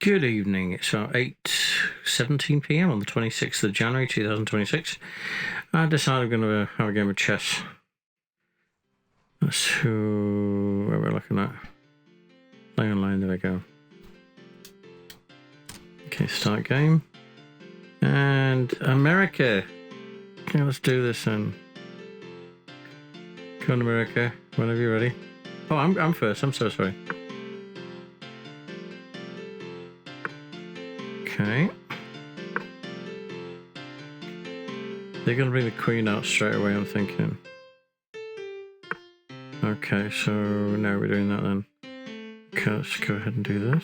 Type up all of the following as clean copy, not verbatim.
Good evening. It's about 8:17 p.m. on the 26th of January 2026. I decided I'm going to have a game of chess. That's who we're looking at. Play online, there we go. Okay, start game. And America. Okay, let's do this then. Come on, America, whenever you're ready. Oh, I'm first. I'm so sorry. Okay. They're going to bring the queen out straight away, I'm thinking. Okay, so now we're doing that then. Okay, let's go ahead and do this.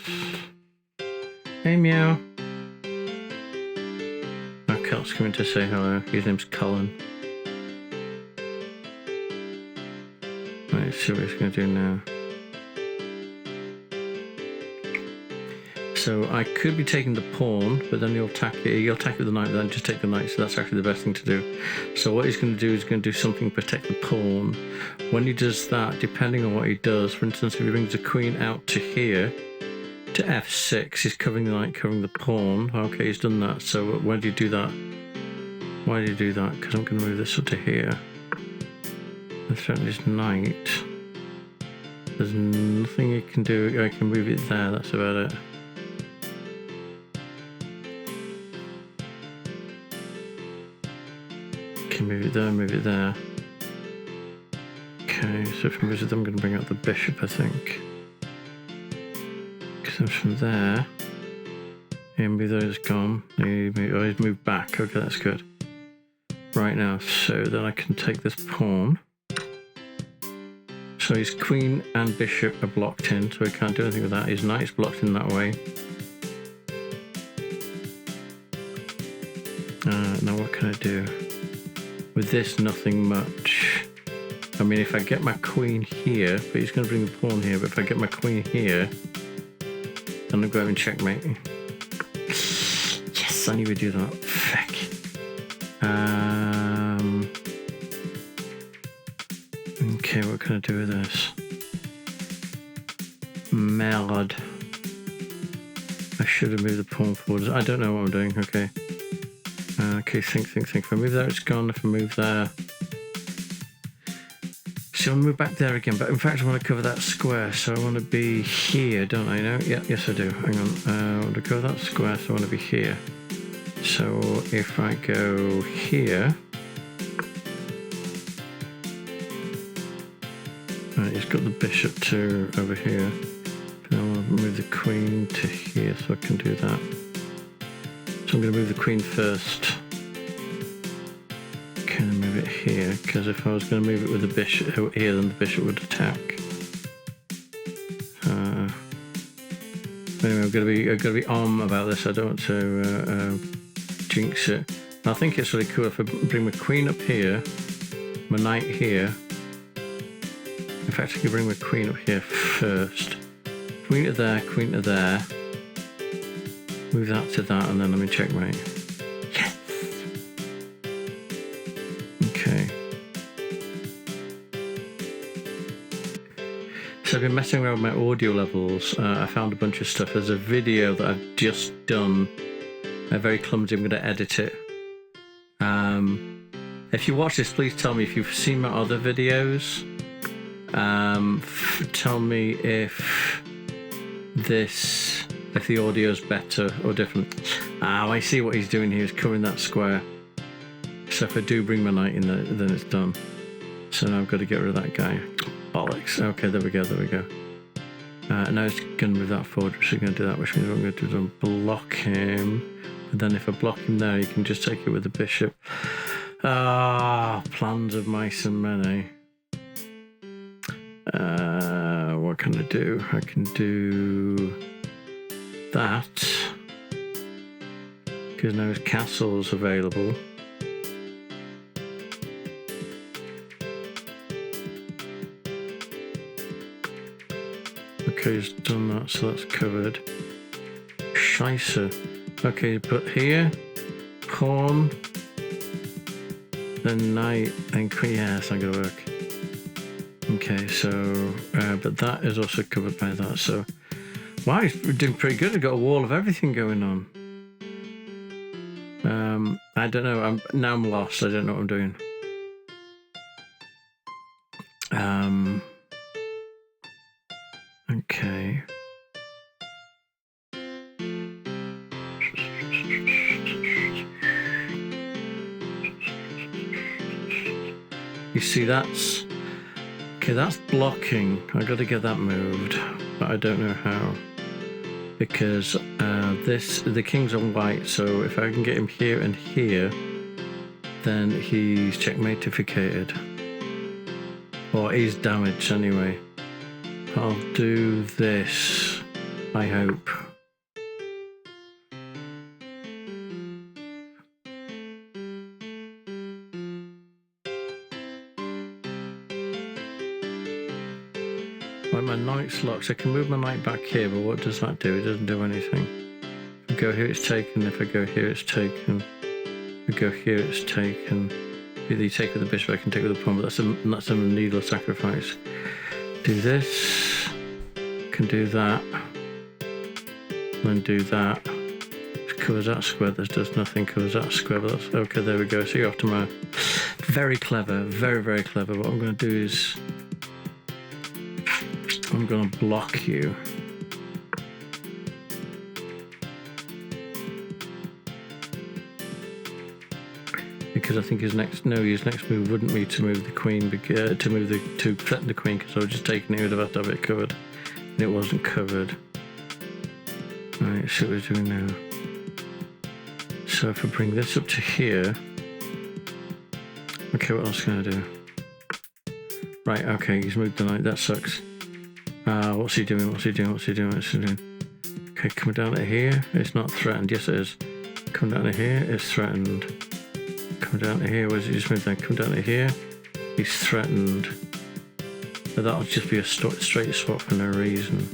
Hey, meow. Okay, let's come in to say hello. His name's Colin. Right, let's see what he's going to do now. So I could be taking the pawn, but then he'll attack it. He'll attack with the knight, then just take the knight. So that's actually the best thing to do. So what he's going to do is going to do something to protect the pawn. When he does that, depending on what he does, for instance, if he brings the queen out to here, to f6, he's covering the knight, covering the pawn. Okay, he's done that. So why do you do that? Why do you do that? Because I'm going to move this up to here. And threaten his knight. There's nothing you can do. I can move it there. That's about it. Move it there, move it there. Okay, so if I move it, I'm going to bring out the bishop, I think. Because then from there, move there is gone. He's moved back. Okay, that's good. Right now, so then I can take this pawn. So his queen and bishop are blocked in, so he can't do anything with that. His knight's blocked in that way. Now what can I do? With this, nothing much. I mean, if I get my queen here, but he's going to bring the pawn here, but if I get my queen here, then I'll go and checkmate. Yes, I knew we'd do that. Feck. Okay, what can I do with this? Merde. I should have moved the pawn forward. I don't know what I'm doing. Okay. Okay, think. If I move there, it's gone. If I move there... So I'll move back there again. But in fact, I want to cover that square. So I want to be here, don't I? No? Yeah, yes, I do. Hang on. I want to cover that square, so I want to be here. So if I go here... Right, he's got the bishop to over here. But I want to move the queen to here, so I can do that. So I'm going to move the queen first. Can I move it here? Because if I was going to move it with the bishop here, then the bishop would attack. Anyway, I've got to be on about this. I don't want to jinx it. And I think it's really cool if I bring my queen up here, my knight here. In fact, I could bring my queen up here first. Queen to there, queen to there. Move that to that, and then let me checkmate. Yes! Okay. So I've been messing around with my audio levels. I found a bunch of stuff. There's a video that I've just done. Very clumsy. I'm going to edit it. If you watch this, please tell me if you've seen my other videos. Tell me if the audio is better or different. I see what he's doing here. He's covering that square. So if I do bring my knight in there, then it's done. So now I've got to get rid of that guy. Bollocks. Okay, there we go. Now it's going to move that forward, which is going to do that, which means what I'm going to do is block him. But then if I block him there, you can just take it with the bishop. Plans of mice and men, eh? What can I do? I can do that, because now his castle's available. Okay, he's done that, so that's covered. Scheisse. Okay, put here, pawn, then knight, and queen. Yeah, that's not gonna work. Okay, so, but that is also covered by that, so Wow, he's doing pretty good. I've got a wall of everything going on. I don't know. I'm lost. I don't know what I'm doing. Okay. You see, that's blocking. I got to get that moved, but I don't know how, because the king's on white. So if I can get him here and here, then he's checkmatificated, or he's damaged anyway. I'll do this, I hope. Like my knight's locked, so I can move my knight back here, but what does that do? It doesn't do anything. If I go here, it's taken. If I go here, it's taken. If I go here, it's taken. Either you take with the bishop, I can take with the pawn, but that's a needless sacrifice. Do this. Can do that. And then do that. It covers that square. This does nothing. Covers that square. But that's okay. There we go. So you're off to my. Very clever. Very, very clever. What I'm going to do is I'm going to block you. Because I think his next move wouldn't be to move the queen, to threaten the queen, because I was just taking it, he would have had to have it covered, and it wasn't covered. Right, see what we're doing now. So if I bring this up to here, okay, what else can I do? Right, okay, he's moved the knight. That sucks. What's he doing? Okay, coming down to here, it's not threatened. Yes, it is. Coming down to here, it's threatened. Come down to here, where's it just moved then? Come down to here, he's threatened. But that'll just be a straight swap for no reason.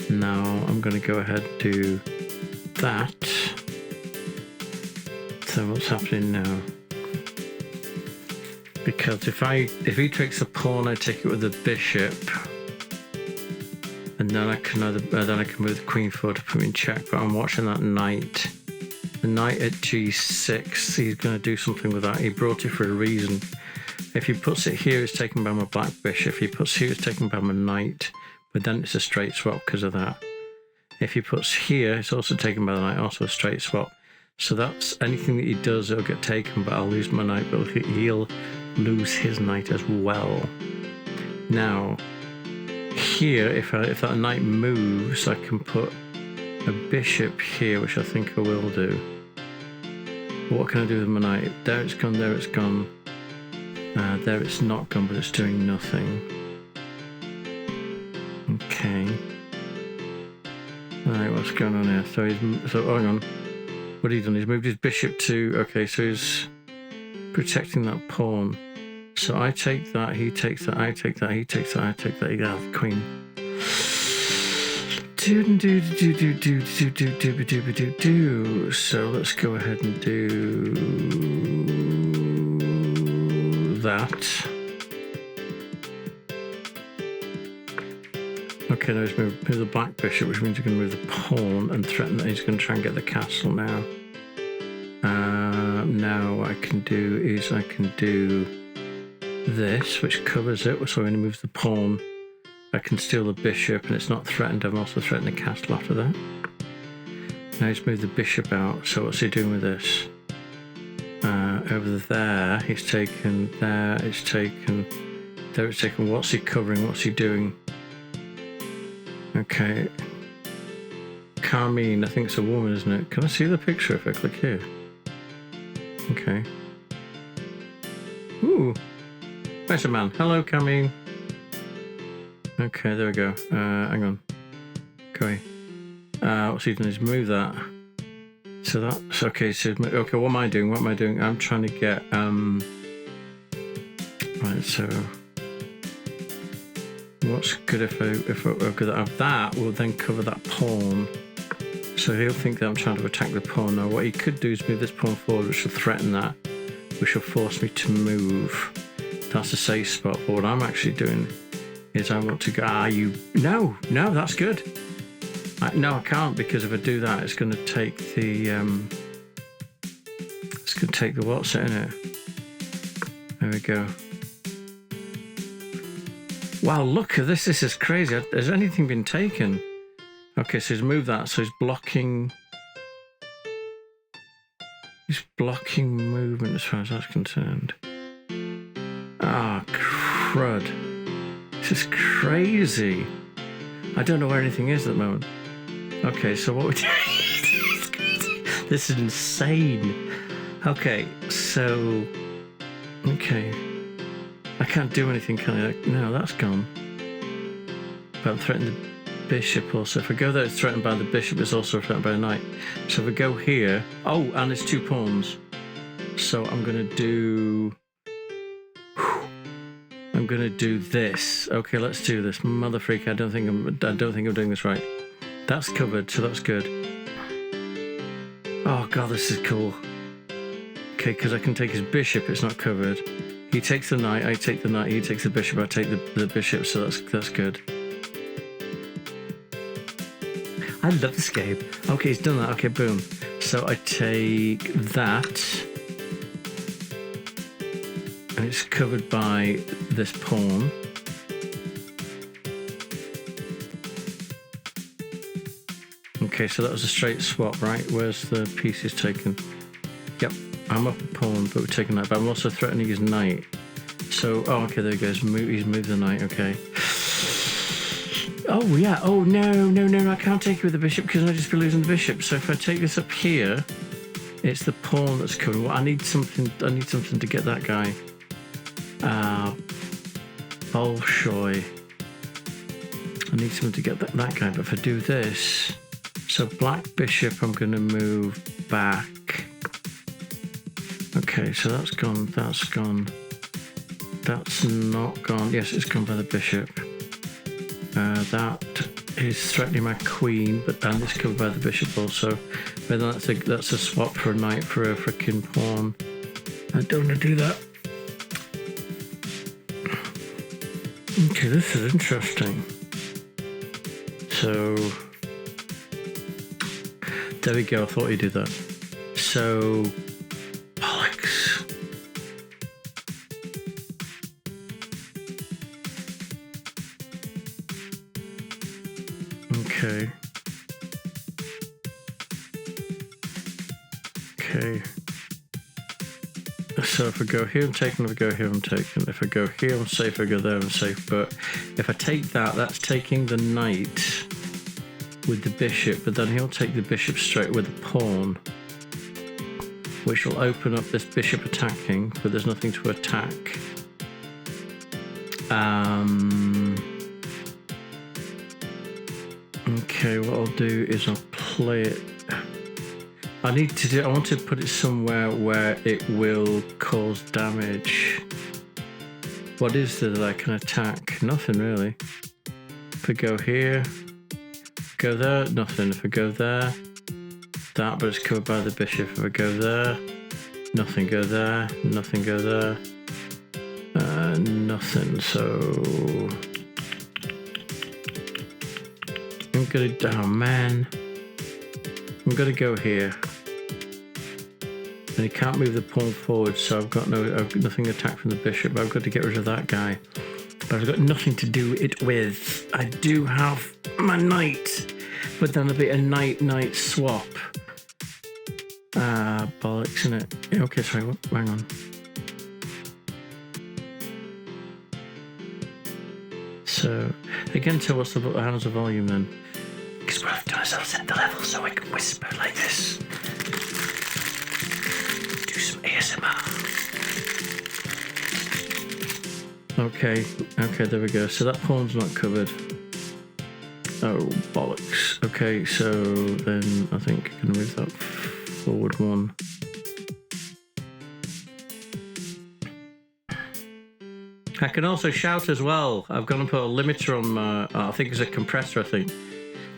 Now I'm going to go ahead and do that. So what's happening now? Because if he takes the pawn, I take it with the bishop, and then I can move the queen forward to put me in check. But I'm watching that knight. The knight at g6, he's going to do something with that. He brought it for a reason. If he puts it here, it's taken by my black bishop. If he puts here, it's taken by my knight. But then it's a straight swap because of that. If he puts here, it's also taken by the knight, also a straight swap. So that's anything that he does, it'll get taken, but I'll lose my knight, but he'll lose his knight as well. Now, here, if that knight moves, I can put a bishop here, which I think I will do. But what can I do with my knight? There it's gone, there it's gone. There it's not gone, but it's doing nothing. Okay. Alright, what's going on here? So hang on. What he's done, he's moved his bishop to, okay, so he's protecting that pawn. So I take that, he takes that, I take that, he takes that, I take that, he got the queen. So let's go ahead and do that. Okay, now he's moved the black bishop, which means he's going to move the pawn and threaten that he's going to try and get the castle now. Now what I can do is I can do this, which covers it, so when he moves the pawn, I can steal the bishop and it's not threatened. I'm also threatening the castle after that. Now he's moved the bishop out, so what's he doing with this? Over there, he's taken, there it's taken, there it's taken. What's he covering? What's he doing? Okay. Carmine, I think it's a woman, isn't it? Can I see the picture if I click here? Okay. Ooh. There's a man. Hello, Carmine. Okay, there we go. Hang on. Okay. What's he doing? He's move that. So that's okay. So okay, what am I doing? I'm trying to get right. So what's good if I could have that? Will then cover that pawn. So he'll think that I'm trying to attack the pawn. Now what he could do is move this pawn forward, which will threaten that, which will force me to move. That's a safe spot. But what I'm actually doing is I want to go. No, that's good. No, I can't, because if I do that, it's going to take the what's it in it. There we go. Wow, look at this. This is crazy. Has anything been taken? Okay, so he's moved that. So he's blocking. He's blocking movement as far as that's concerned. Ah, crud. This is crazy. I don't know where anything is at the moment. Okay, so what we do? This is insane. Okay, so. Okay. I can't do anything, can I? No, that's gone. But I'm threatening the bishop also. If I go there, it's threatened by the bishop. It's also threatened by the knight. So if I go here. Oh, and it's 2 pawns. So I'm going to do. I'm going to do this. Okay, let's do this. Mother freak, I don't think I'm doing this right. That's covered, so that's good. Oh god, this is cool. Okay, because I can take his bishop, it's not covered. He takes the knight, I take the knight, he takes the bishop, I take the bishop, so that's good. I love this game. Okay, he's done that. Okay, boom. So I take that. And it's covered by this pawn. Okay, so that was a straight swap, right? Where's the pieces taken? Yep, I'm up a pawn, but we're taking that. But I'm also threatening his knight. So, oh, okay, there he goes. He's moved the knight, okay. Oh, yeah. Oh, no, I can't take it with the bishop because I'll just be losing the bishop. So if I take this up here, it's the pawn that's coming. Well, I need something to get that guy. Bolshoi. I need something to get that guy, but if I do this, so black bishop, I'm going to move back. Okay, so that's gone, that's not gone. Yes, it's gone by the bishop. That is threatening my queen, but and it's covered by the bishop also. But that's a swap for a knight for a freaking pawn. I don't want to do that. Okay, this is interesting. So there we go. I thought he did that. So bollocks. Okay. Okay. So if I go here, I'm taking. If I go here, I'm taking. If I go here, I'm safe. If I go there, I'm safe. But if I take that, that's taking the knight with the bishop. But then he'll take the bishop straight with the pawn, which will open up this bishop attacking. But there's nothing to attack. Okay, what I'll do is I'll play it. I want to put it somewhere where it will cause damage. What is there that I can attack? Nothing really. If I go here, go there, nothing. If I go there, that, but it's covered by the bishop. If I go there, nothing. Go there, nothing. Go there, nothing. So I'm gonna. Oh man, I'm gonna go here. And he can't move the pawn forward, so I've got nothing attacked from the bishop. I've got to get rid of that guy. But I've got nothing to do it with. I do have my knight, but then there'll be a knight-knight swap. Bollocks, isn't it? Yeah, okay, sorry, hang on. So, again, so what's how's the volume then? Because what I've done is I've set the level so I can whisper like this. ASMR. Okay, there we go. So that pawn's not covered. Oh, bollocks. Okay, so then I think I'm going to move that forward one. I can also shout as well. I've gone and put a limiter on my, I think it's a compressor, I think.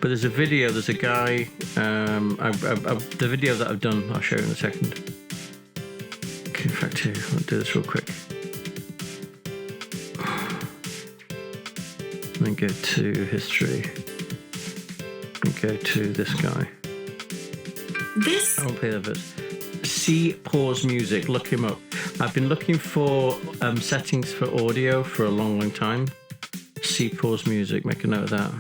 But there's a video, there's a guy, the video that I've done, I'll show you in a second. In fact, here, I'll do this real quick. And then go to history. And go to this guy. This. I won't play that verse. C pause music. Look him up. I've been looking for settings for audio for a long time. C pause music. Make a note of that.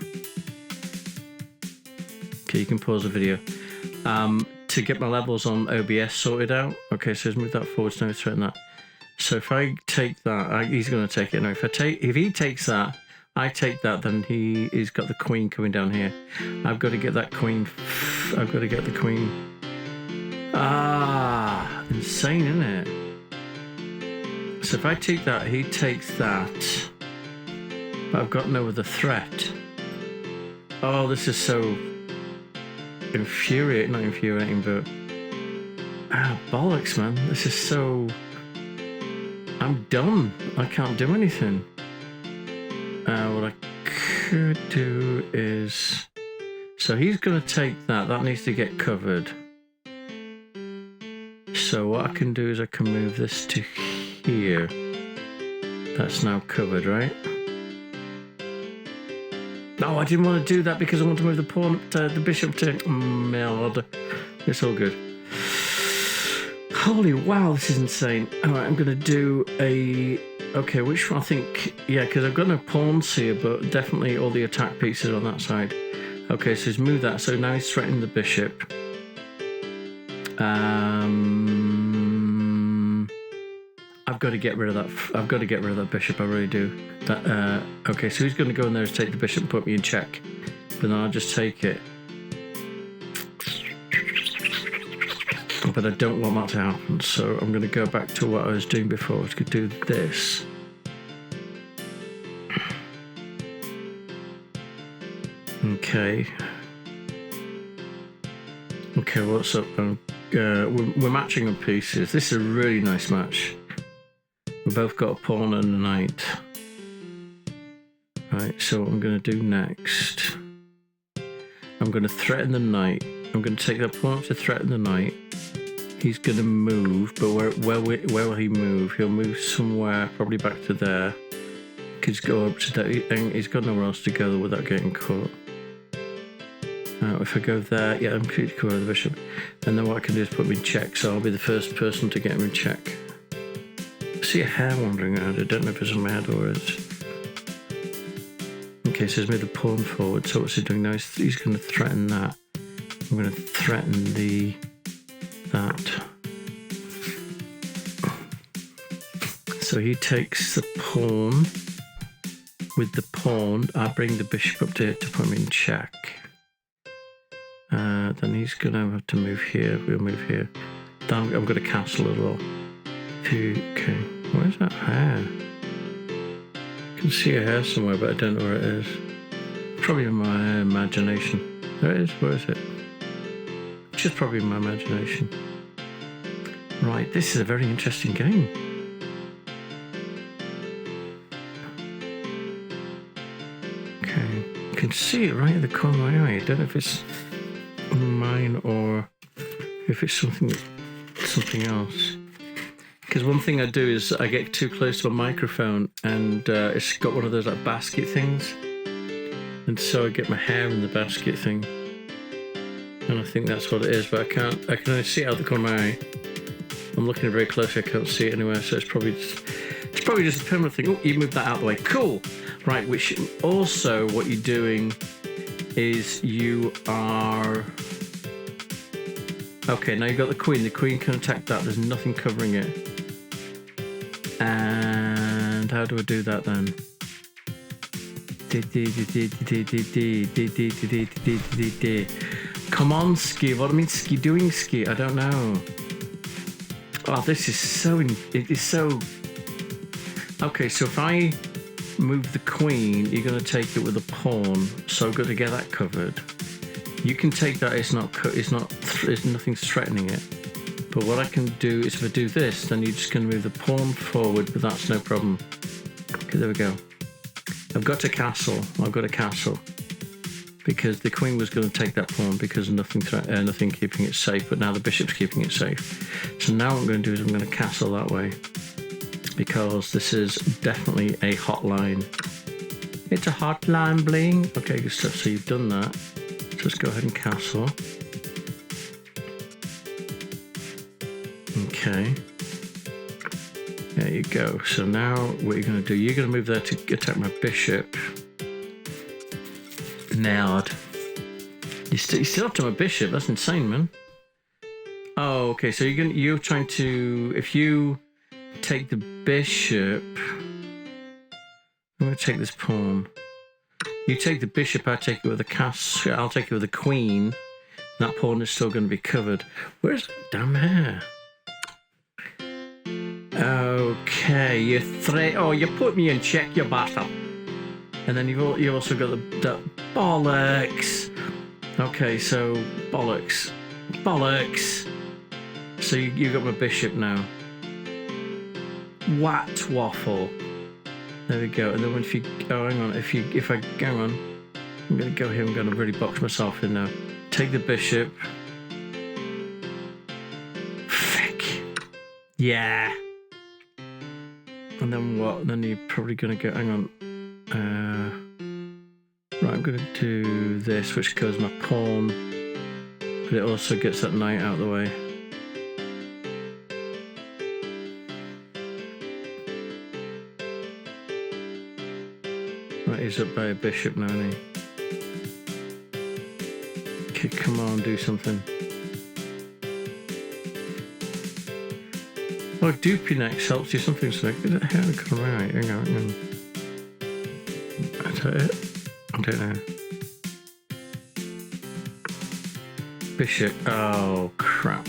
Okay, you can pause the video. To get my levels on OBS sorted out. Okay, so let's move that forward. So no threaten that. So if I take that, he's going to take it. No, if he takes that, I take that, then he's got the queen coming down here. I've got to get that queen. I've got to get the queen. Ah, insane, isn't it? So if I take that, he takes that. But I've got no other threat. Oh, this is so infuriating. Not infuriating, but bollocks, man. This is so. I'm done. I can't do anything. What I could do is... So he's going to take that. That needs to get covered. So what I can do is I can move this to here. That's now covered, right? No, I didn't want to do that because I want to move the pawn, the bishop to... Lord. It's all good. Holy wow, this is insane. Alright, I'm going to do a... Okay, which one? I think... Yeah, because I've got no pawns here, but definitely all the attack pieces on that side. Okay, so he's moved that. So now he's threatening the bishop. I've got to get rid of that. I've got to get rid of that bishop. I really do. That. Okay, so he's going to go in there and take the bishop and put me in check. But then I'll just take it. But I don't want that to happen, so I'm going to go back to what I was doing before. I was going to do this. Okay. Okay, what's up? We're matching up pieces. This is a really nice match. We've both got a pawn and a knight. Right, so what I'm going to do next, I'm going to threaten the knight. I'm going to take that pawn to threaten the knight. He's going to move, but where will he move? He'll move somewhere, probably back to there. He's go up to that, and he's got nowhere else to go without getting caught. If I go there, yeah, I'm going to cover the bishop. And then what I can do is put him in check, so I'll be the first person to get him in check. I see a hair wandering around. I don't know if it's on my head or it's... Okay, so he's made the pawn forward. So what's he doing now? He's going to threaten that. I'm going to threaten that. So he takes the pawn. With the pawn, I bring the bishop up to put him in check. Then he's going to have to move here. We'll move here. Then I'm going to castle as well. Okay, where's that hair? I can see a hair somewhere, but I don't know where it is. Probably in my imagination. There it is. Where is it? Just probably in my imagination. Right, this is a very interesting game. Okay, you can see it right in the corner of my eye. I don't know if it's mine or if it's something else. Because one thing I do is I get too close to a microphone and it's got one of those like basket things, and so I get my hair in the basket thing, and I think that's what it is. But I can only see it out the corner of my eye. I'm looking very closely. I can't see it anywhere, so it's probably just a permanent thing. Oh, you moved that out of the way. Cool. Right. Which also what you're doing is you are... Okay, now you've got the queen. The queen can attack that. There's nothing covering it. And how do I do that then? Come on, Ski. What do I mean, Ski doing, Ski? I don't know. Oh, this is so... It is so... Okay, so if I move the queen, you're going to take it with a pawn. So I've got to get that covered. You can take that. It's nothing's threatening it. But what I can do is if I do this, then you're just going to move the pawn forward, but that's no problem. Okay, there we go. I've got to castle. I've got to castle. Because the queen was going to take that pawn because nothing keeping it safe, but now the bishop's keeping it safe. So now what I'm going to do is I'm going to castle that way. Because this is definitely a hotline. It's a hotline bling. Okay, good stuff. So you've done that. So let's go ahead and castle. Okay. There you go. So now what you're going to do, you're going to move there to attack my bishop. Nailed. You still up to my bishop. That's insane, man. Oh, okay. So you're trying to, if you take the bishop, I'm going to take this pawn. You take the bishop, I take it with the castle. I'll take it with the queen. That pawn is still going to be covered. Where's that damn hair? Okay, you put me in check, you bastard. And then you've also got the bollocks. Okay, so bollocks. So you got my bishop now. What waffle? There we go. And then if you hang on, I'm gonna go here. I'm gonna really box myself in now. Take the bishop. Frick. Yeah. And then what? Then you're probably gonna go. Hang on. Right, I'm gonna do this, which goes my pawn, but it also gets that knight out of the way. Right, he's up by a bishop now, isn't he? Okay, come on, do something. Oh, dupy next helps you something. So right, hang on. Is that it? I don't know. Bishop. Oh, crap.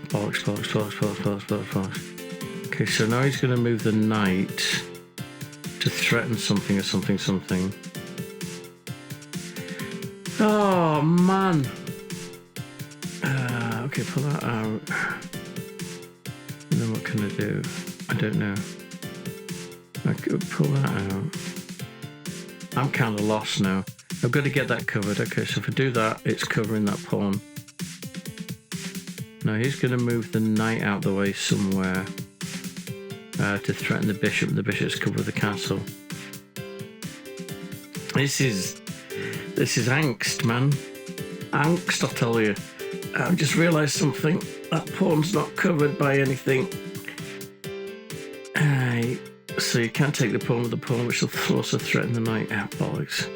Bollocks. Okay, so now he's going to move the knight to threaten something or something. Oh, man. Okay, pull that out. And then what can I do? I don't know. I could pull that out. I'm kind of lost now. I've got to get that covered. Okay, so if I do that, it's covering that pawn. Now he's going to move the knight out the way somewhere to threaten the bishop. The bishop's covered the castle. This is angst, man. Angst, I'll tell you. I've just realised something. That pawn's not covered by anything. So you can't take the pawn with the pawn, which will also threaten the knight. Ah, bollocks.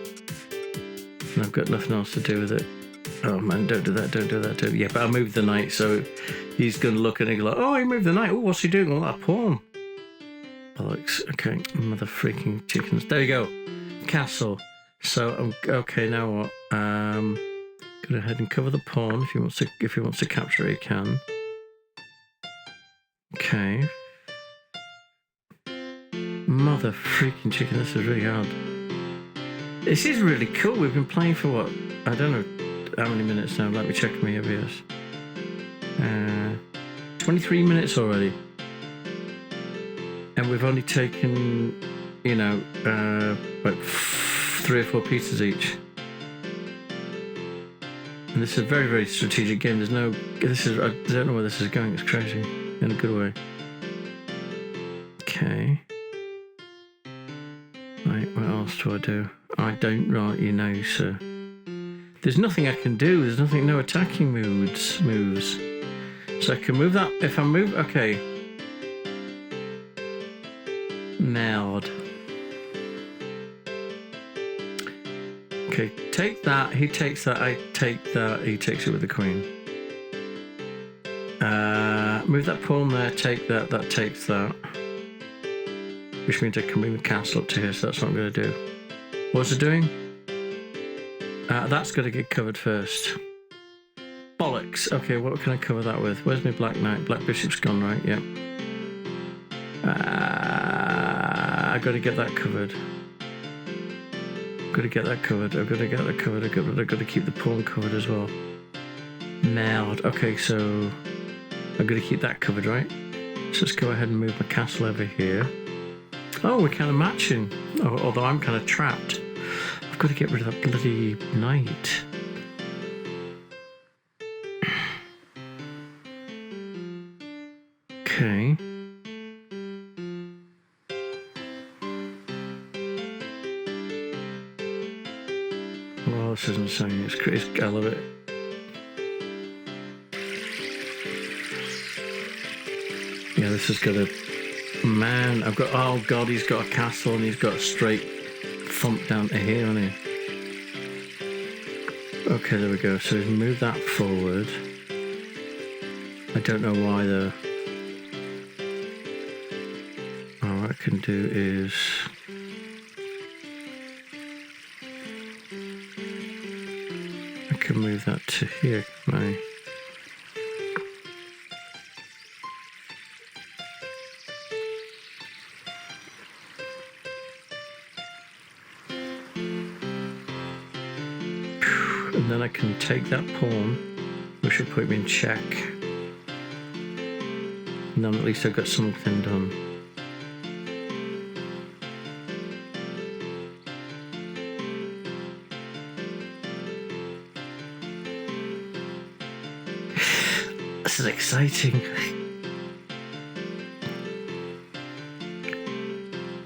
And I've got nothing else to do with it. Oh man, don't do that. Yeah, but I moved the knight, so he's going to look at it and go like, oh, he moved the knight. Oh, what's he doing? Well, that pawn. Bollocks. Okay, mother freaking chickens. There you go. Castle. So, okay, now what? Go ahead and cover the pawn. If he wants to capture it, he can. Okay. Mother freaking chicken, this is really hard. This is really cool. We've been playing for what? I don't know how many minutes now. Let me check my OBS. 23 minutes already. And we've only taken, like 3 or 4 pieces each. And this is a very, very strategic game. I don't know where this is going. It's crazy. In a good way. Okay. Right, what else do I do? I don't rightly know, sir. There's nothing I can do. There's nothing, no attacking moves. So I can move that. If I move, okay. Nailed. Okay, take that. He takes that. I take that. He takes it with the queen. Move that pawn there. Take that. That takes that. Which means I can bring the castle up to here, so that's what I'm going to do. What's it doing? That's got to get covered first. Bollocks. Okay, what can I cover that with? Where's my black knight? Black bishop's gone, right? Yep. I've got to get that covered. I've got to get that covered. I've got to keep the pawn covered as well. Nailed. Okay, so I've got to keep that covered, right? So let's go ahead and move my castle over here. Oh, we're kind of matching. Although I'm kind of trapped. I've got to get rid of that bloody knight. Okay. Well, this isn't saying it's crazy. I love it. Yeah, this has got a man. I've got. Oh God, he's got a castle and he's got a straight thump down to here, hasn't he? Okay, there we go. So we've moved that forward. I don't know why though. All I can do is. I can move that to here, can I? And then I can take that pawn, which will put me in check. And then at least I've got something done. This is exciting.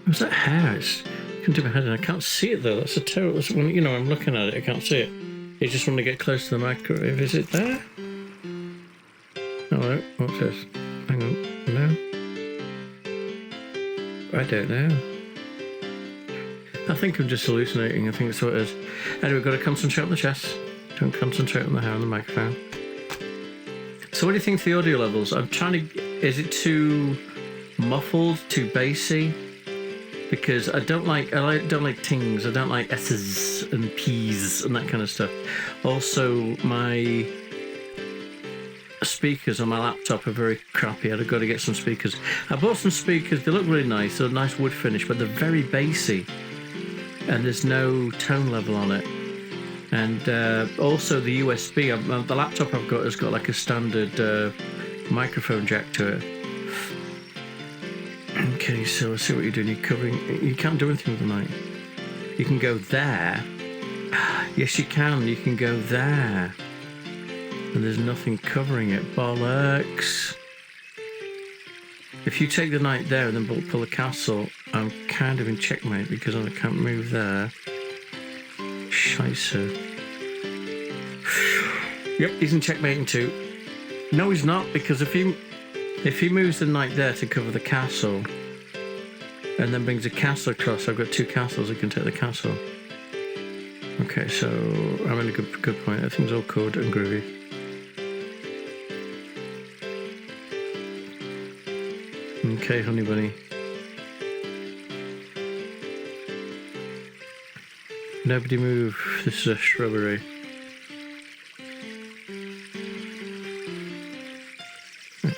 What's that hair? It's come to my head and I can't see it though. That's a terrible. That's when, you know, I'm looking at it, I can't see it. You just want to get close to the microwave. Is it there? Hello, what's this? Hang on, no? I don't know. I think I'm just hallucinating. I think that's what it is. Anyway, we've got to concentrate on the chess. Don't concentrate on the hair and the microphone. So what do you think of the audio levels? I'm trying to... Is it too muffled, too bassy? Because I don't like tings, I don't like S's and P's and that kind of stuff. Also, my speakers on my laptop are very crappy. I've got to get some speakers. I bought some speakers, they look really nice, they're a nice wood finish, but they're very bassy. And there's no tone level on it. And also the USB, the laptop I've got has got like a standard microphone jack to it. Okay, so let's see what you're doing. You're covering. You can't do anything with the knight. You can go there. Yes, you can. You can go there. And there's nothing covering it. Bollocks. If you take the knight there and then pull the castle, I'm kind of in checkmate because I can't move there. Scheisse. Yep, he's in checkmating too. No, he's not, because if he moves the knight there to cover the castle and then brings a castle across, I've got two castles that can take the castle. Okay, so I'm in a good point. Everything's all cool and groovy. Okay, honey bunny. Nobody move. This is a shrubbery.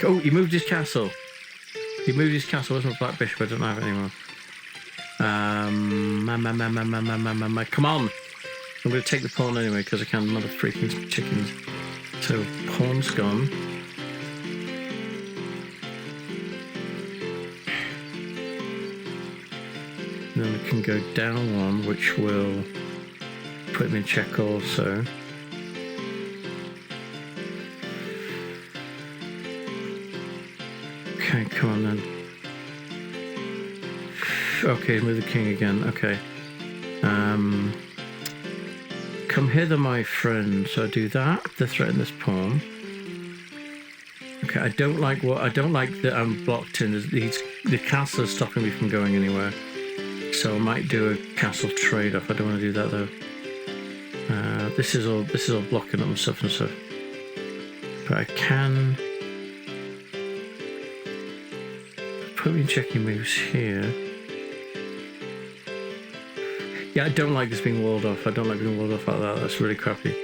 Oh, he moved his castle. He moved his castle. Where's my black bishop? I don't have it anymore. Come on. I'm going to take the pawn anyway because I can. Mother freaking chickens. So, pawn's gone. Then we can go down one, which will put me in check also. Okay, come on then. Okay, move the king again. Okay. Come hither, my friend. So I do that. To threaten this pawn. Okay, I don't like that I'm blocked in. The castle is stopping me from going anywhere. So I might do a castle trade-off. I don't want to do that though. This is all blocking up and stuff. But I can put me in checking moves here. Yeah, I don't like this being walled off. I don't like being walled off like that. That's really crappy.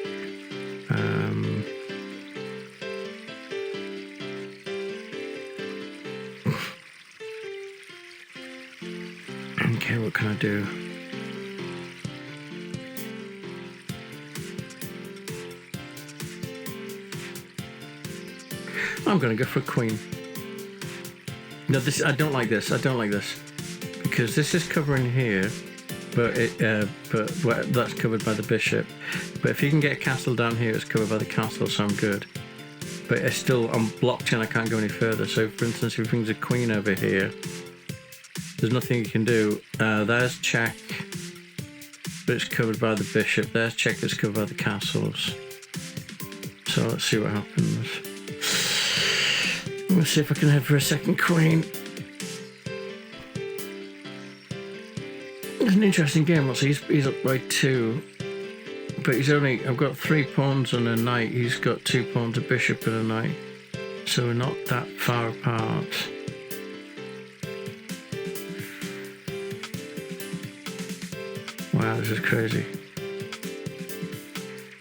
Okay, what can I do? I'm going to go for a queen. No, I don't like this. I don't like this because this is covering here, but that's covered by the bishop. But if you can get a castle down here, it's covered by the castle, so I'm good. But I'm blocked in. I can't go any further. So, for instance, if he brings a queen over here, there's nothing you can do. There's check. but it's covered by the bishop. There's check, it's covered by the castles. So let's see what happens. Let's see if I can head for a second queen. It's an interesting game. Let's see, he's up by 2. But he's only... I've got 3 pawns and a knight. He's got 2 pawns, a bishop and a knight. So we're not that far apart. Wow, this is crazy.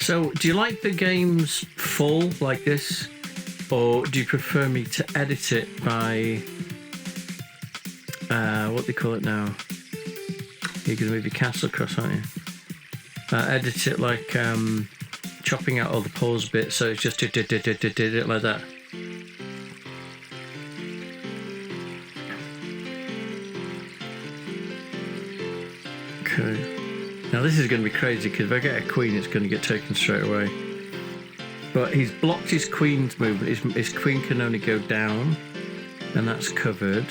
So, do you like the games full like this? Or do you prefer me to edit it by... what do they call it now? You're going to move your castle across, aren't you? Edit it like chopping out all the pause bits, so it's just did it like that. Okay. Now this is going to be crazy because if I get a queen, it's going to get taken straight away. But he's blocked his queen's movement. His queen can only go down, and that's covered.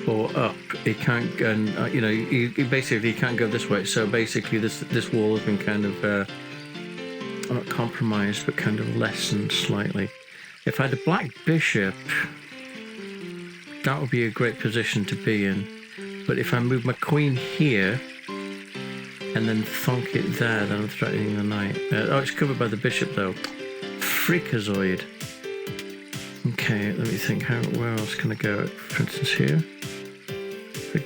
Or up, he can't go, and you know, he basically can't go this way. So basically, this wall has been kind of not compromised, but kind of lessened slightly. If I had a black bishop, that would be a great position to be in. But if I move my queen here and then thunk it there, then I'm threatening the knight. Oh, it's covered by the bishop though. Freakazoid. Okay, let me think. Where else can I go? For instance, here. What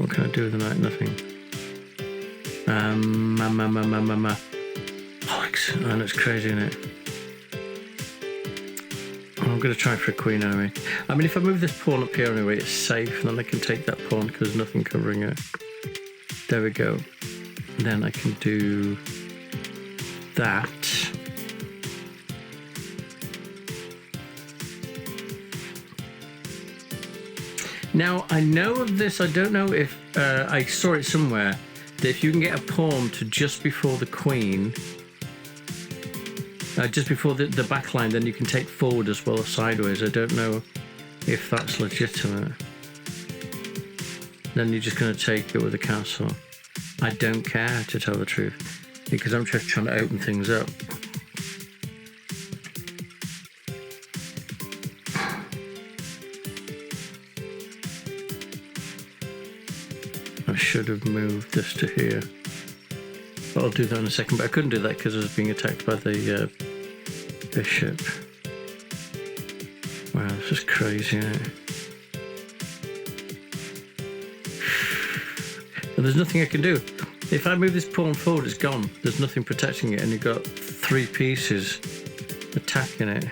can I do with the knight? Nothing. Bollocks. And it's crazy, isn't it? I'm going to try for a queen anyway. I mean, if I move this pawn up here anyway, it's safe. And then I can take that pawn because there's nothing covering it. There we go. And then I can do that. Now, I know of this, I don't know if I saw it somewhere, that if you can get a pawn to just before the queen, just before the back line, then you can take forward as well as sideways. I don't know if that's legitimate. Then you're just going to take it with a castle. I don't care, to tell the truth, because I'm just trying to open things up. I should have moved this to here. But I'll do that in a second. But I couldn't do that because I was being attacked by the bishop. Wow, this is crazy, isn't it? And there's nothing I can do. If I move this pawn forward, it's gone. There's nothing protecting it, and you've got 3 pieces attacking it.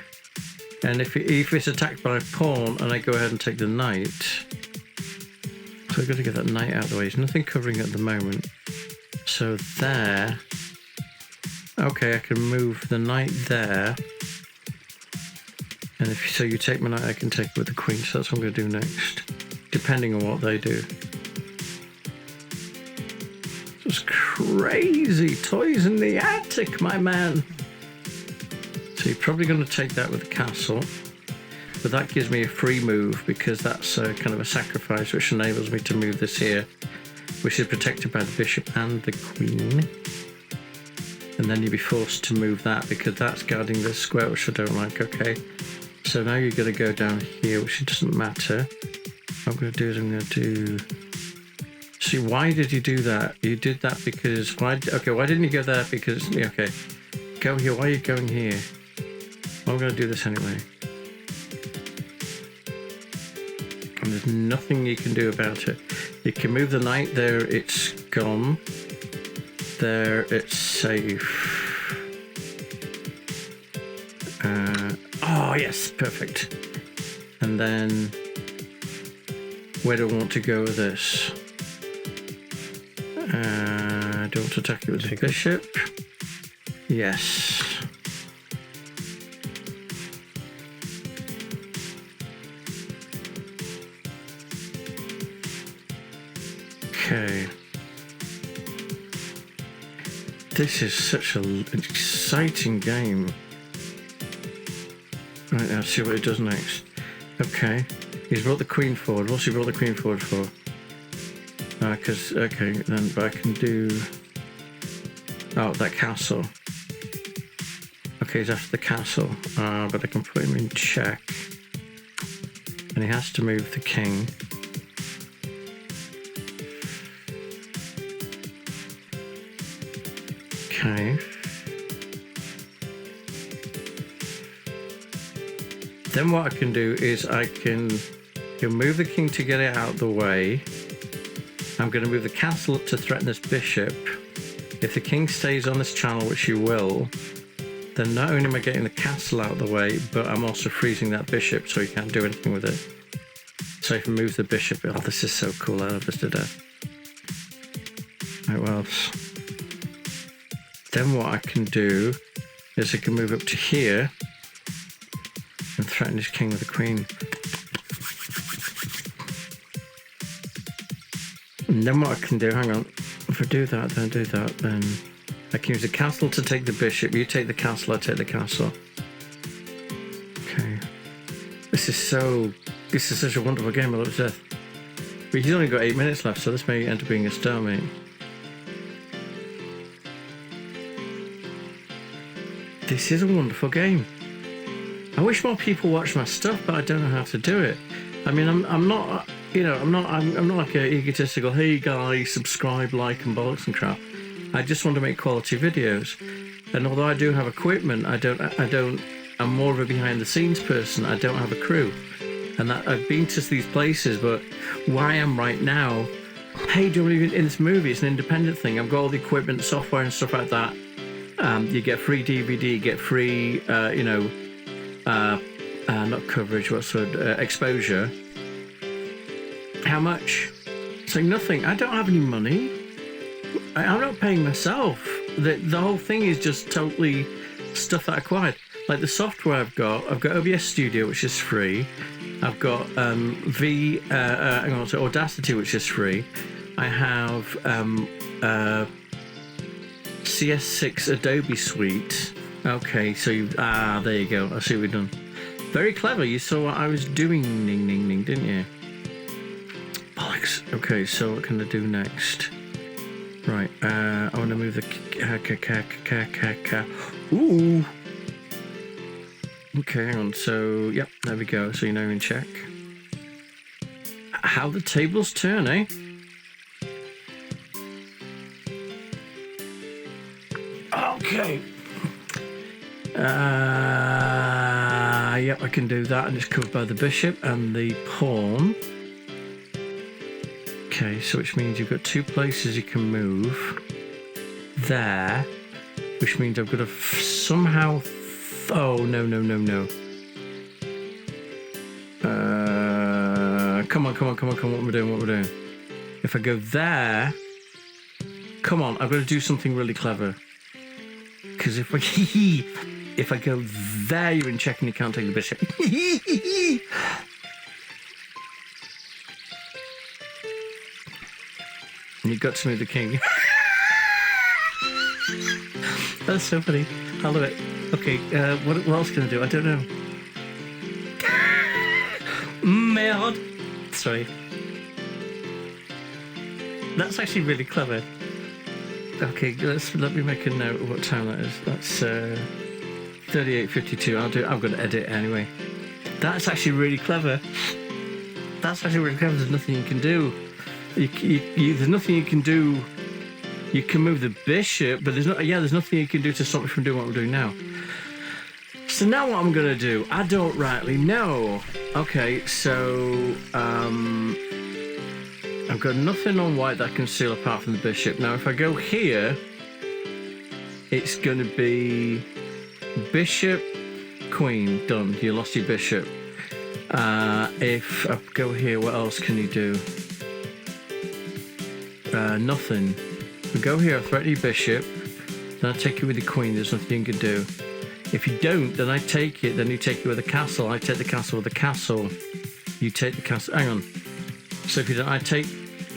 And if it's attacked by a pawn, and I go ahead and take the knight... So I've got to get that knight out of the way. There's nothing covering it at the moment. So there. Okay, I can move the knight there. And so you take my knight, I can take it with the queen. So that's what I'm going to do next. Depending on what they do. It's crazy. Toys in the attic, my man. So you're probably going to take that with the castle. But that gives me a free move because that's kind of a sacrifice which enables me to move this here, which is protected by the bishop and the queen. And then you'll be forced to move that because that's guarding this square, which I don't like. Okay, so now you're going to go down here, which doesn't matter. What I'm going to do is I'm going to do... See, why did you do that? You did that because... Why didn't you go there? Because... Okay, go here. Why are you going here? Well, I'm going to do this anyway. And there's nothing you can do about it. You can move the knight there, it's gone. There, it's safe. Oh yes, perfect. And then, where do I want to go with this? I don't want to attack it with the bishop. Yes. Okay. This is such an exciting game. Right, let's see what it does next. Okay. He's brought the queen forward. What's he brought the queen forward for? Because, okay, then, but I can do... Oh, that castle. Okay, he's after the castle. But I can put him in check. And he has to move the king. Okay. Then what I can do is I can move the king to get it out of the way. I'm going to move the castle up to threaten this bishop. If the king stays on this channel, which he will, then not only am I getting the castle out of the way, but I'm also freezing that bishop so he can't do anything with it. So if he moves the bishop, oh, this is so cool. I love this to death. Right, what else? Then what I can do is I can move up to here and threaten his king with the queen. And then what I can do, hang on, if I do that, then I can use the castle to take the bishop. You take the castle, I take the castle. Okay. This is such a wonderful game, I love it to death. But he's only got 8 minutes left, so this may end up being a stalemate. This is a wonderful game. I wish more people watch my stuff, but I don't know how to do it. I mean, I'm not, you know, I'm not like a egotistical, hey guys, subscribe, like, and bollocks and crap. I just want to make quality videos. And although I do have equipment, I'm more of a behind the scenes person. I don't have a crew. And that I've been to these places, but where I am right now, hey, do you want to in this movie? It's an independent thing. I've got all the equipment, software, and stuff like that. You get free DVD, you get free, not coverage, what's the exposure. How much? So nothing. I don't have any money. I'm not paying myself. The whole thing is just totally stuff that I acquired. Like the software I've got OBS Studio, which is free. I've got Audacity, which is free. I have CS6 Adobe Suite. Okay, so there you go. I see what we've done. Very clever. You saw what I was doing, didn't you? Bollocks. Okay, so what can I do next? Right, I want to move the Ooh. Okay, hang on. So, yep, there we go. So you know in check. How the tables turn, eh? Okay. Yep, I can do that, and it's covered by the bishop and the pawn. Okay, so which means you've got 2 places you can move. There, which means I've got to somehow. Oh no! Come on! What am I doing? If I go there, come on! I've got to do something really clever. Because if I go there, you're in check and you can't take the bishop. And you've got to move the king. That's so funny. I love it. Okay, what else can I do? I don't know. Merde. Sorry. That's actually really clever. Okay, let me make a note of what time that is. That's 38:52. I'm going to edit anyway. That's actually really clever. There's nothing you can do. There's nothing you can do. You can move the bishop, but there's nothing you can do to stop me from doing what I'm doing now. So now what I'm going to do, I don't rightly know. Okay, so I've got nothing on white that I can seal apart from the bishop. Now if I go here, it's going to be bishop, queen, done. You lost your bishop. If I go here, what else can you do? Nothing. If I go here, I threaten your bishop, then I take it with the queen, there's nothing you can do. If you don't, then I take it, then you take it with the castle. I take the castle with the castle. You take the castle. Hang on. So if you don't, I take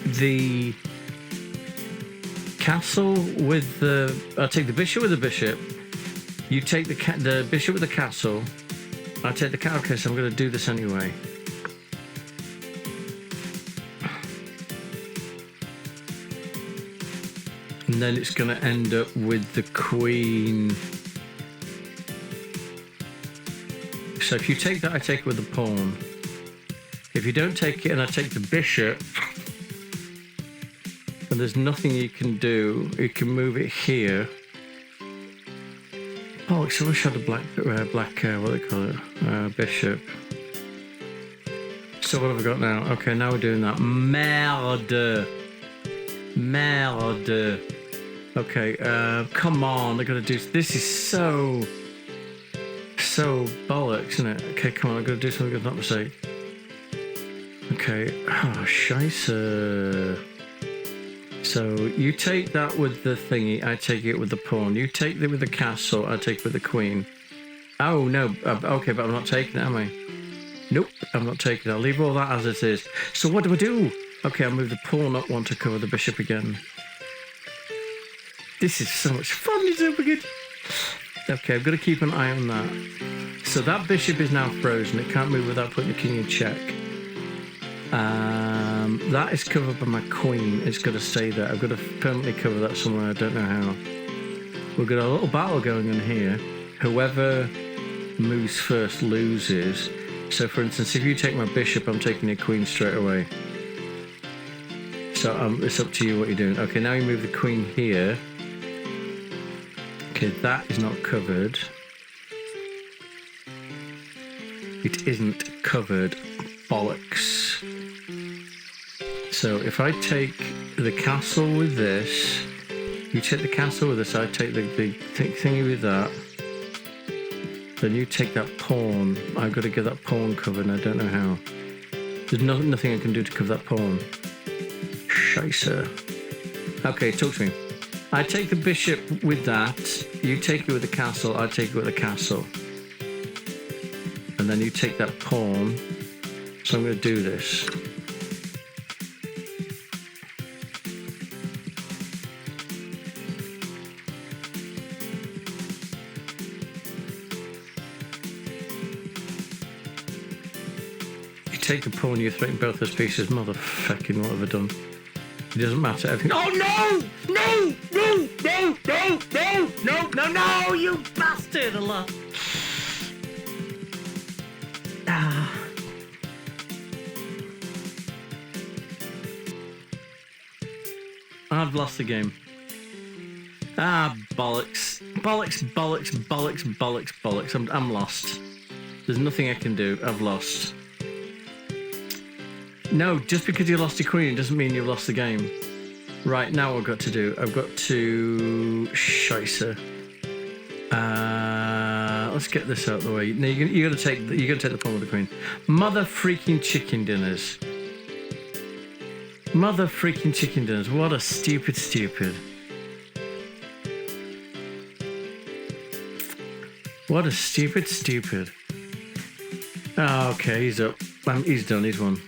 the castle with the. I take the bishop with the bishop. You take the bishop with the castle. I take the castle. Okay, so I'm going to do this anyway. and then it's going to end up with the queen. So if you take that, I take it with the pawn. If you don't take it and I take the bishop, and there's nothing you can do, you can move it here. Oh, so I wish I had a black, what do they call it? Bishop. So what have I got now? Okay, now we're doing that. Merde. Okay, come on, they're gonna do. This is so bollocks, isn't it? Okay, come on, I've got to do something with that mistake. Okay, oh, scheisse. So you take that with the thingy, I take it with the pawn. You take it with the castle, I take it with the queen. Oh no, okay, but I'm not taking it, am I? Nope, I'm not taking it. I'll leave all that as it is. So what do I do? Okay, I'll move the pawn up one to cover the bishop again. This is so much fun, it's so good. Okay, I've got to keep an eye on that. So that bishop is now frozen. It can't move without putting the king in check. That is covered by my queen. It's got to stay there. I've got to permanently cover that somewhere. I don't know how. We've got a little battle going on here. Whoever moves first loses. So, for instance, if you take my bishop, I'm taking your queen straight away. So it's up to you what you're doing. Okay, now you move the queen here. Okay, that is not covered. It isn't covered. Bollocks. So if I take the castle with this, you take the castle with this, I take the thingy with that, then you take that pawn. I've got to get that pawn covered and I don't know how. There's nothing I can do to cover that pawn. Scheisse. Okay, talk to me. I take the bishop with that, you take it with the castle, I take it with the castle. And then you take that pawn. So I'm going to do this. You take the pawn, you threaten both those pieces. Motherfucking, what have I done? It doesn't matter, everything. Oh no! No! No! No! No! No! No! No! No! You bastard! Allah. I've lost the game. Bollocks. Bollocks, bollocks, bollocks, bollocks, bollocks. I'm lost. There's nothing I can do. I've lost. No, just because you lost your queen doesn't mean you've lost the game. Right, now what I've got to do, I've got to... Scheisse. Let's get this out of the way. Now you got to take the pawn with the queen. Mother freaking chicken dinners. Mother freaking chicken dinners. What a stupid. What a stupid. Oh, okay, he's up. He's done, he's won.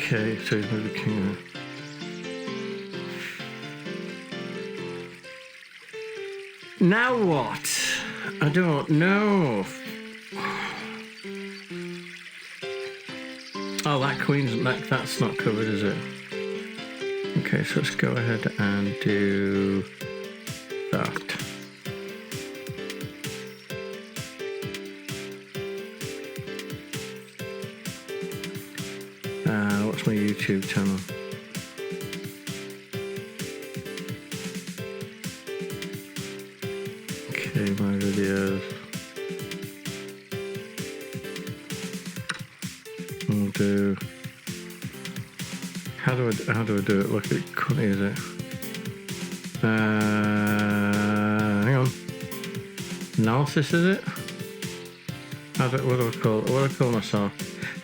Okay, so he's moved the king there. Now what? I don't know. Oh, that queen's that's not covered, is it? Okay, so let's go ahead and do that. What's my YouTube channel? Okay, my videos. I'll do. How do I do it? Look at cunty, is it? Hang on. Analysis, is it? What do I call myself?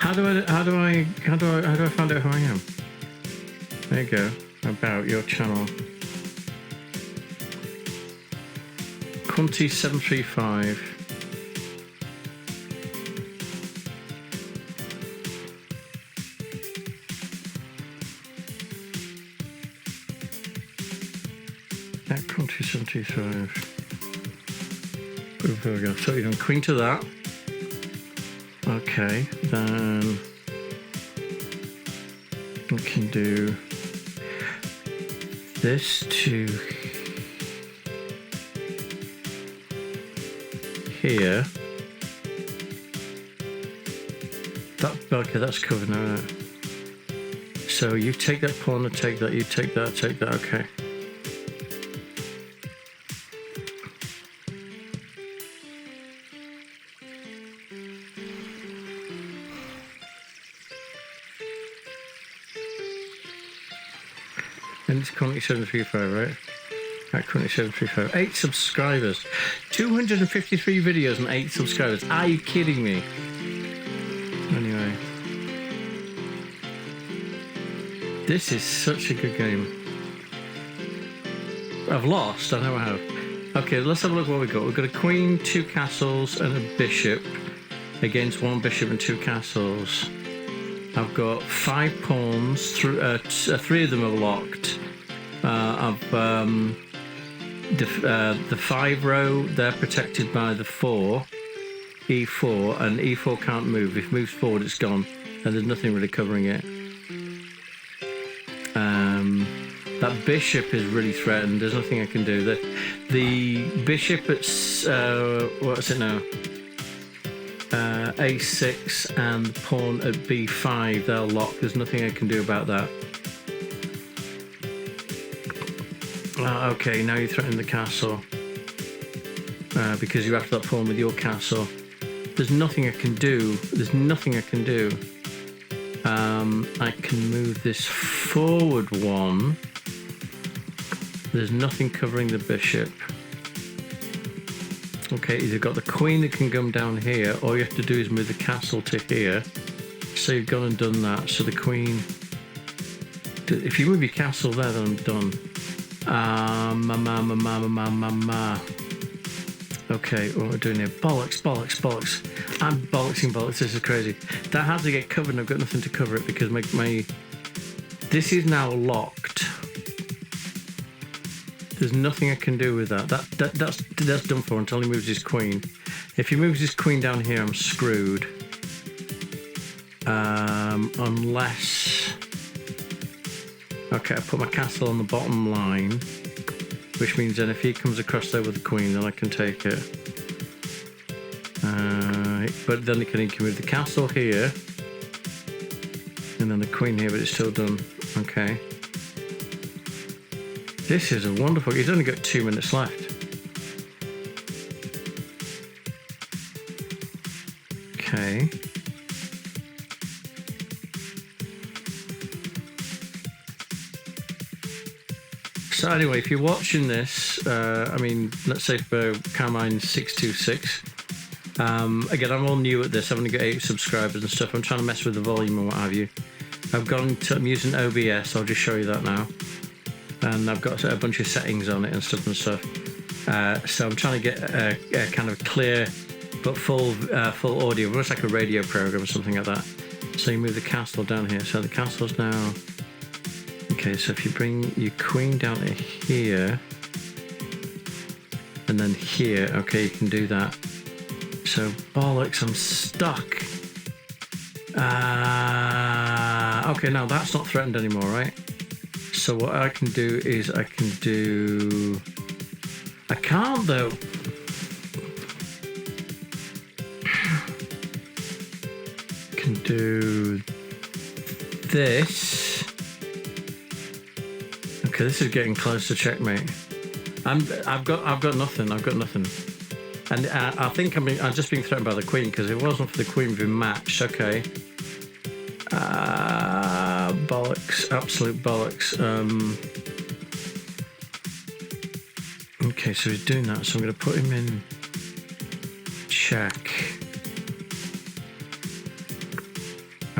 How do I find out who I am? There you go. About your channel. Quanti735. At Quanti735. There we go. So you're going queen to that. Okay, then we can do this to here. That, okay, that's covered now. So you take that pawn and take that, you take that, okay. And it's currently 735, right? At currently 735. 8 subscribers. 253 videos and 8 subscribers. Are you kidding me? Anyway. This is such a good game. I've lost, I know I have. Okay, let's have a look what we've got. We've got a queen, 2 castles, and a bishop against 1 bishop and 2 castles. I've got 5 pawns, 3 of them are locked. The 5 row, they're protected by the 4, E4, and E4 can't move. If it moves forward, it's gone, and there's nothing really covering it. That bishop is really threatened. There's nothing I can do. The bishop at what's it now? A6 and the pawn at B5, they're locked. There's nothing I can do about that. Okay, now you're threatening the castle because you're after that pawn with your castle. There's nothing I can do. There's nothing I can do. I can move this forward 1. There's nothing covering the bishop. Okay, you've got the queen that can come down here. All you have to do is move the castle to here. So you've gone and done that. So the queen... If you move your castle there, then I'm done. Okay, what we're doing here? Bollocks. I'm bollocksing. This is crazy. That has to get covered and I've got nothing to cover it because my... This is now locked. There's nothing I can do with that. That's done for until he moves his queen. If he moves his queen down here, I'm screwed. Unless... Okay, I put my castle on the bottom line, which means then if he comes across there with the queen, then I can take it. But then he can move the castle here, and then the queen here, but it's still done. Okay. This is a wonderful... He's only got 2 minutes left. Okay. So anyway, if you're watching this, I mean, let's say for CAEMINE626, again, I'm all new at this. I've only got 8 subscribers and stuff. I'm trying to mess with the volume and what have you. I'm using OBS. I'll just show you that now. And I've got a bunch of settings on it and stuff. So I'm trying to get a kind of clear but full audio, almost like a radio program or something like that. So you move the castle down here. So the castle's now... Okay, so if you bring your queen down to here, and then here, okay, you can do that. So, bollocks, I'm stuck. Okay, now that's not threatened anymore, right? So what I can do is I can't though. I can do this. Okay, this is getting close to checkmate. I've got nothing. And I think I'm just being threatened by the queen because if it wasn't for the queen, we've been matched. Okay. Bollocks, absolute bollocks. Okay, so he's doing that. So I'm going to put him in check.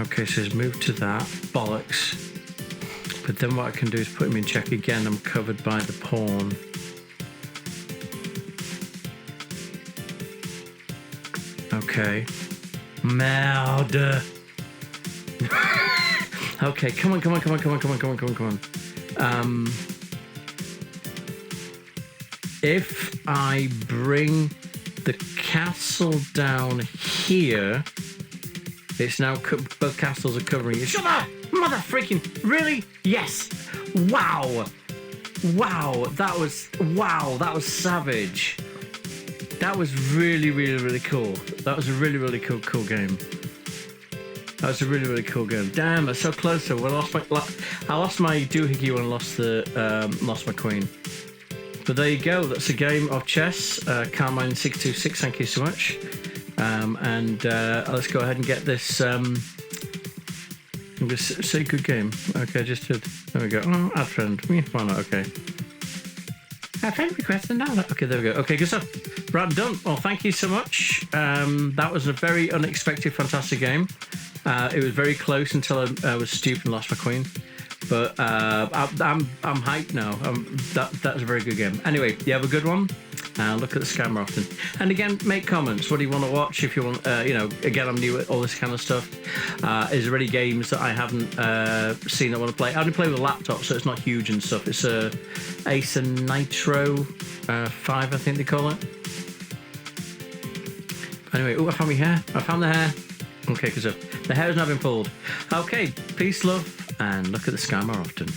Okay, so he's moved to that. Bollocks. But then what I can do is put him in check again. I'm covered by the pawn. Okay. Merde. Okay, come on. If I bring the castle down here, it's now both castles are covering it. Shut up, mother freaking! Really? Yes. Wow. That was savage. That was really cool. That was a really cool game. That was a really cool game. Damn, that's so close. So I lost my doohickey when I lost my queen. But there you go. That's a game of chess. Carmine626. Thank you so much. And let's go ahead and get this. I'm gonna say good game. Okay, I just did. There we go. Oh, add friend. Why not? Okay. Add friend request and now. Okay, there we go. Okay, good stuff. Right, done. Well, thank you so much. That was a very unexpected, fantastic game. It was very close until I was stupid and lost my queen. But I'm hyped now. That was a very good game. Anyway, you have a good one. Look at the scammer often. And again, make comments. What do you want to watch? If you want, again, I'm new at all this kind of stuff. Is there any games that I haven't seen that I want to play? I only play with a laptop, so it's not huge and stuff. It's a Acer Nitro 5, I think they call it. Anyway, I found my hair. I found the hair. Okay, because the hair has now been pulled. Okay, peace, love, and look at the scammer often.